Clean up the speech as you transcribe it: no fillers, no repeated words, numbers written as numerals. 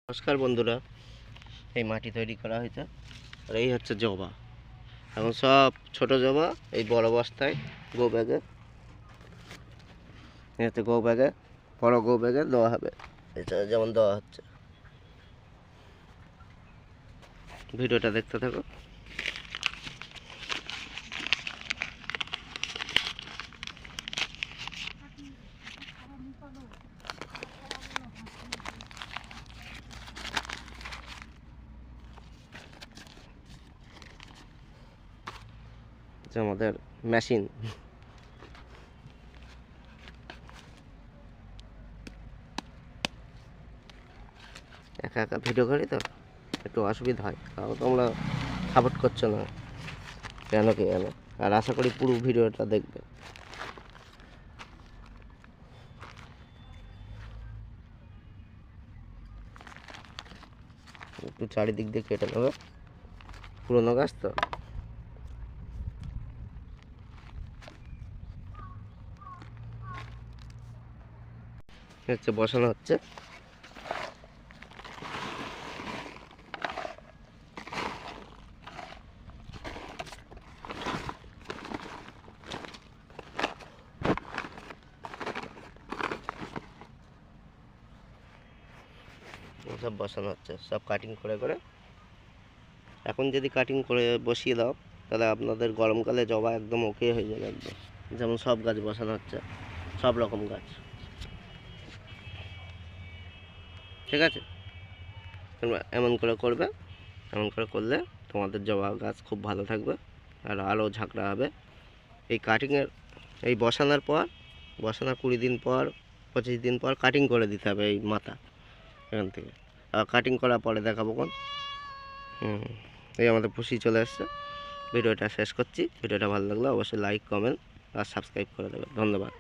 নমস্কার বন্ধুরা, এই মাটি তৈরি করা হয়েছে আর এই হচ্ছে জবা। এখন সব ছোট জবা এই বড় বস্তায় গো ব্যাগে, এই হচ্ছে গো ব্যাগে, বড় গো ব্যাগে দেওয়া হবে। এটা যেমন দেওয়া হচ্ছে, ভিডিওটা দেখতে থাকো। আমাদের মেশিন একা একা ভিডিও করি তো একটু অসুবিধা হয়, তাও তোমরা সাপোর্ট করছো না কেন কে জানে। আর আশা করি পুরো ভিডিওটা দেখবে। একটু চারিদিক দিয়ে কেটে নেবে, পুরোনো গাছ তো। হচ্ছে বসানো হচ্ছে। সব বসানো হচ্ছে, সব কাটিং করে করে। এখন যদি কাটিং করে বসিয়ে দাও তাহলে আপনাদের গরমকালে জবা একদম ওকে হয়ে যাবে একদম। যেমন সব গাছ বসানো হচ্ছে, সব রকম গাছ, ঠিক আছে। এমন করে করবে, এমন করে করলে তোমাদের জবা গাছ খুব ভালো থাকবে আর আরও ঝাঁকড়া হবে। এই কাটিংয়ের, এই বসানোর পর, বসানোর 20 দিন পর 25 দিন পর কাটিং করে দিতে হবে এই মাথা এখান থেকে। আর কাটিং করার পরে দেখাবো কোন। এই আমাদের পুষি চলে আসছে। ভিডিওটা শেষ করছি। ভিডিওটা ভালো লাগলে অবশ্যই লাইক, কমেন্ট আর সাবস্ক্রাইব করে দেবে। ধন্যবাদ।